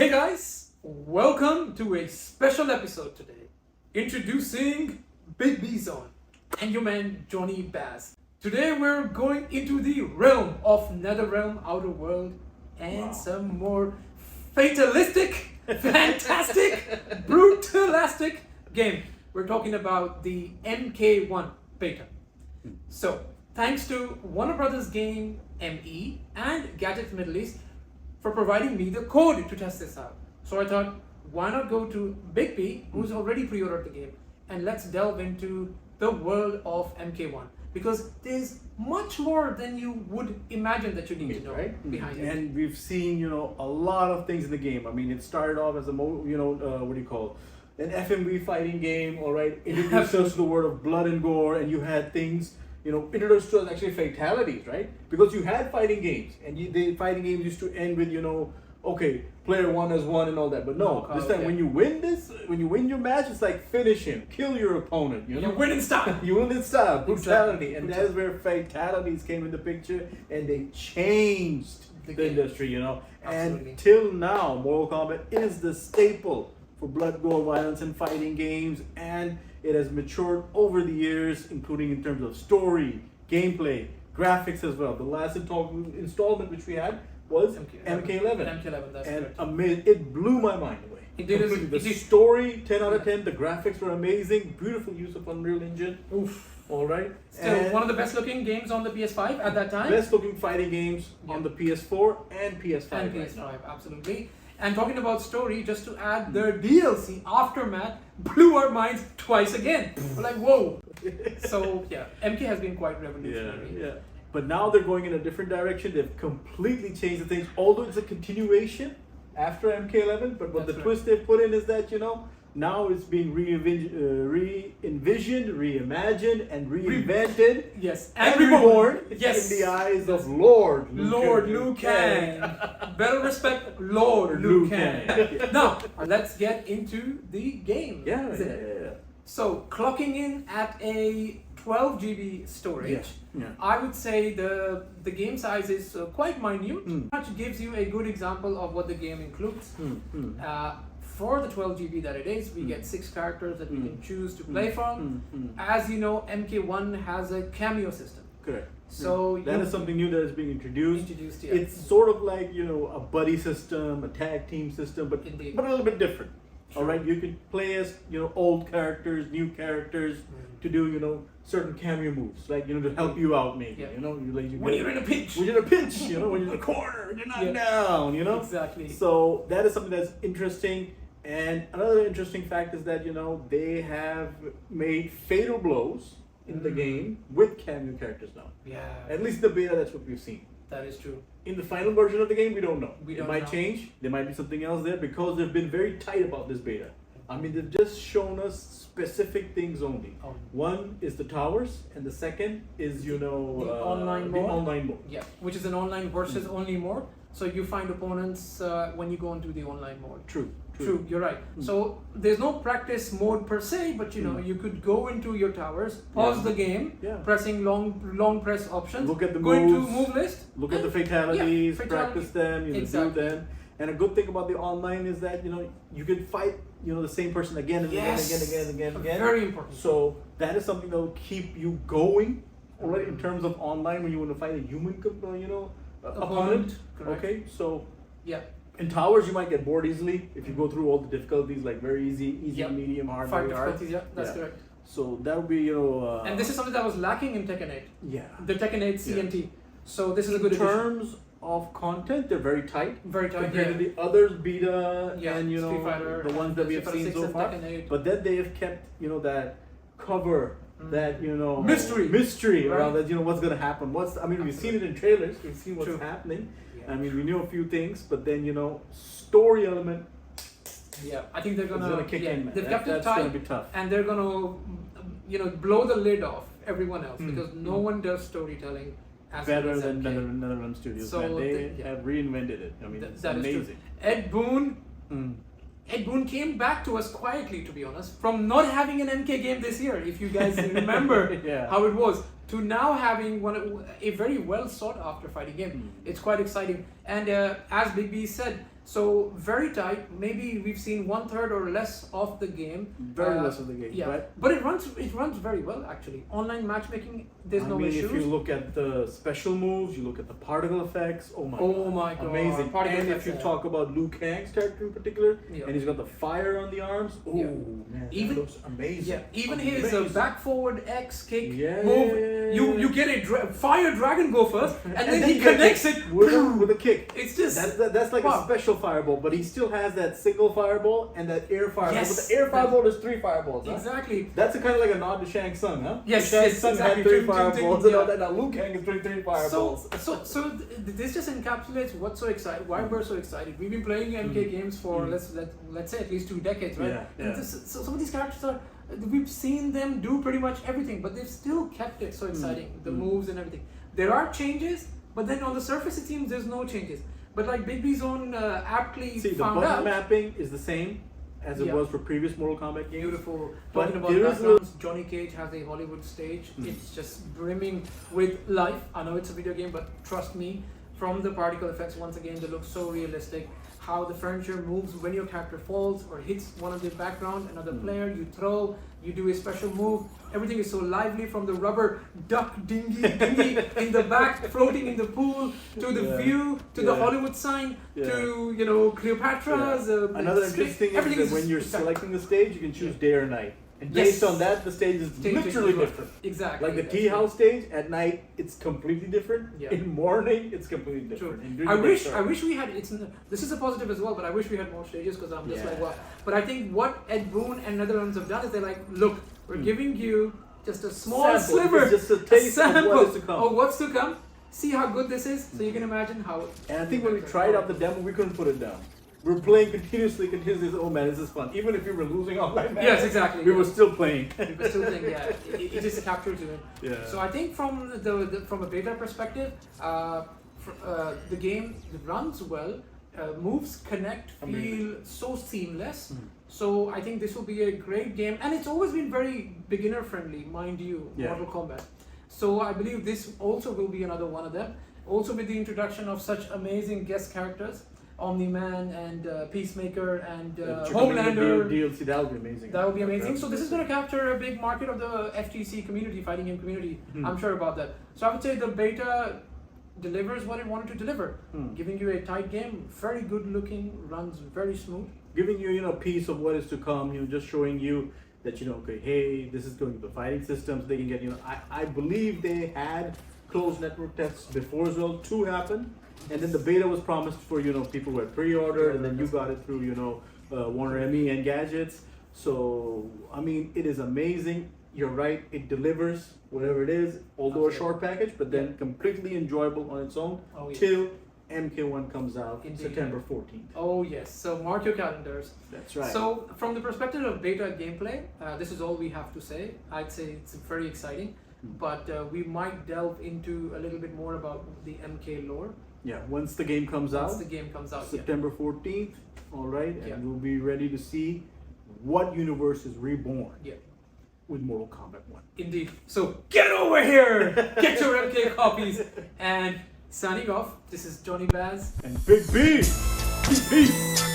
Hey guys, welcome to a special episode today. Introducing Big B Zone and your man Johnny Bass. Today we're going into the realm of Netherrealm, Outer World, and some more fatalistic, fantastic, brutalistic game. We're talking about the MK1 Beta. So, thanks to Warner Brothers Game ME and Gadgets Middle East for providing me the code to test this out. So I thought, why not go to Big B, who's already pre-ordered the game, and let's delve into the world of MK1, because there's much more than you would imagine that you need to know behind it. And we've seen, a lot of things in the game. I mean, it started off as a, what do you call it? An FMV fighting game, all right? Introduced us to the world of blood and gore, and you had things, introduced to us actually fatalities, right? Because you had fighting games, and the fighting games used to end with, okay, player one has won and all that. But no, this time when you win your match, it's like finish him, kill your opponent. You win in style. You win in style, brutality. Exactly. And that is where fatalities came into picture, and they changed the industry, Absolutely. And till now, Mortal Kombat is the staple for blood, gore, violence, and fighting games, and it has matured over the years, including in terms of story, gameplay, graphics as well. The last installment which we had was MK11. MK11, that's and correct. it blew my mind away. The story, 10 out of 10. The graphics were amazing. Beautiful use of Unreal Engine. Oof. All right. Still one of the best looking games on the PS5 at that time. Best looking fighting games on the PS4 and PS5. And PS5, absolutely. And talking about story, just to add, the DLC Aftermath blew our minds twice again. We're like, whoa. So yeah, MK has been quite revolutionary. Yeah. But now they're going in a different direction. They've completely changed the things. Although it's a continuation after MK11, but what the twist they've put in is that, now it's being re-envisioned, reimagined, and reinvented. Yes, and reborn. Yes, in the eyes of Lord Liu Kang. Better respect Lord Liu Kang. Now let's get into the game. Yeah. So clocking in at a 12 GB storage, I would say the game size is quite minute, which gives you a good example of what the game includes. For the 12 GB that it is, we get 6 characters that we can choose to play from. As you know, MK1 has a cameo system. Correct. So that is something new that is being introduced. Yeah. It's sort of like, a buddy system, a tag team system, but a little bit different. All right, you can play as old characters, new characters to do certain cameo moves, like to help you out maybe. When you're in a pinch. When you're in a pinch, when you're in a corner, you're not down. Exactly. So that is something that's interesting. And another interesting fact is that they have made fatal blows in the game with cameo characters now. Yeah. At least the beta, that's what we've seen. That is true. In the final version of the game, we don't know. It might change. There might be something else there because they've been very tight about this beta. I mean, they've just shown us specific things only. One is the towers, and the second is, the online mode. The online mode. Yeah, which is an online versus only mode. So you find opponents when you go into the online mode. True, you're right. So there's no practice mode per se, but you could go into your towers, pause the game, pressing long press options, look at the go moves, into move list, look at the fatalities, fatality. practice them, do them. And a good thing about the online is that you can fight the same person again and again. Very important. So that is something that will keep you going, alright, in terms of online when you want to fight a human opponent. Correct. Okay, so in towers you might get bored easily if you go through all the difficulties, like very easy, medium, hard, very hard. That's correct. So that would be and this is something that was lacking in Tekken 8. Yeah. The Tekken 8 CNT. So this is a good in terms of content, they're very tight. Very tight. Compared to the others, Beta and Street Fighter, the ones that we have seen so far. But then they have kept that cover, that mystery around that. What's gonna happen. We've seen it in trailers. We've seen what's happening. I mean, we knew a few things, but then story element. Yeah, I think they're gonna kick in. Man. They've kept it tight, gonna be tough. And they're gonna blow the lid off everyone else because no one does storytelling as better than Netherrealm Studios. So they have reinvented it. I mean, it's amazing. Ed Boon. Ed Boon came back to us quietly, to be honest, from not having an MK game this year, if you guys remember how it was, to now having a very well sought after fighting game. It's quite exciting. And as Big B said, So very tight. Maybe we've seen 1/3 or less of the game. Very less of the game. Yeah, Right? but it runs very well actually. Online matchmaking, there's no issues. If you look at the special moves, you look at the particle effects. Oh my God, God, amazing! particle And effects, if you yeah. talk about Liu Kang's character in particular, Yeah. and he's got the fire on the arms. Oh Yeah. man, Even- that looks amazing. Yeah, even his Amazing. back forward X kick Yeah, move, yeah, yeah. you get a fire dragon go first, and then he you get connects hit it with a kick. It's just That's like wow. a special fireball, but he still has that single fireball and that air fireball. Yes. But the air fireball is 3 fireballs. Huh? Exactly. That's a kind of like a nod to Shang Tsung, huh? Yes, Shang yes, Tsung exactly. had 3 Ding, ding, ding, fireballs, yeah. and now Liu Kang is 3 fireballs. So this just encapsulates what's so exciting. Why we're so excited. We've been playing MK games for let's say at least 2 decades, right? Yeah, And yeah. so some of these characters are. We've seen them do pretty much everything, but they've still kept it so exciting. The moves and everything. There are changes, but then on the surface it seems there's no changes. But like Big B's own aptly See, the found button out. mapping is the same as it Yeah. was for previous Mortal Kombat games. Beautiful. But Talking about there is backgrounds, Johnny Cage has a Hollywood stage. It's just brimming with life. I know it's a video game, but trust me, from the particle effects, once again, they look so realistic. How the furniture moves when your character falls or hits one of the background, another player, you throw, you do a special move. Everything is so lively, from the rubber duck dinghy in the back floating in the pool, to the view, to the Hollywood sign, to Cleopatra's. Another interesting thing is everything that when you're selecting the stage, you can choose day or night. And based on that, the stage is literally different. Exactly. Like the tea house stage, at night it's completely different. Yeah. In morning it's completely different. And during I the wish day, I wish we had. This is a positive as well, but I wish we had more stages because I'm just like, wow. But I think what Ed Boon and Netherlands have done is they're like, look, we're giving you just a small Sample. sliver, It's just a taste of what is to come. of what's to come. See how good this is, so you can imagine how. And I think when we tried out the demo, we couldn't put it down. We were playing continuously. Oh man, this is fun. Even if we were losing online matches, Yes, exactly. we were still playing. We were still thinking, yeah, it just captures you. Yeah. So I think from from a beta perspective, the game runs well. Moves connect, feel so seamless. So I think this will be a great game, and it's always been very beginner friendly, mind you. Yeah. Mortal Kombat. So I believe this also will be another one of them. Also with the introduction of such amazing guest characters, Omni-Man and Peacemaker and Homelander. DLC, that would be amazing. That would be amazing. So this is going to capture a big market of the FGC community, fighting game community. I'm sure about that. So I would say the beta delivers what it wanted to deliver, giving you a tight game, very good looking, runs very smooth. Giving you, a piece of what is to come, just showing you that, okay, hey, this is going to the fighting systems. They can get, I believe they had closed network tests before as well to happen. And then the beta was promised for, people who had pre-ordered, and then you got it through, Warner ME and gadgets. So, I mean, it is amazing. You're right, it delivers whatever it is, although a short package, but then completely enjoyable on its own till MK1 comes out September 14th. Oh yes, so mark your calendars. That's right. So from the perspective of beta gameplay, this is all we have to say. I'd say it's very exciting, but we might delve into a little bit more about the MK lore. Yeah, once the game comes out. Once the game comes out, September 14th, all right, and Yeah. we'll be ready to see what universe is reborn. Yeah. With Mortal Kombat 1. Indeed. So get over here, get your MK copies, and signing off. This is Johnny Baz And Big B. Peace.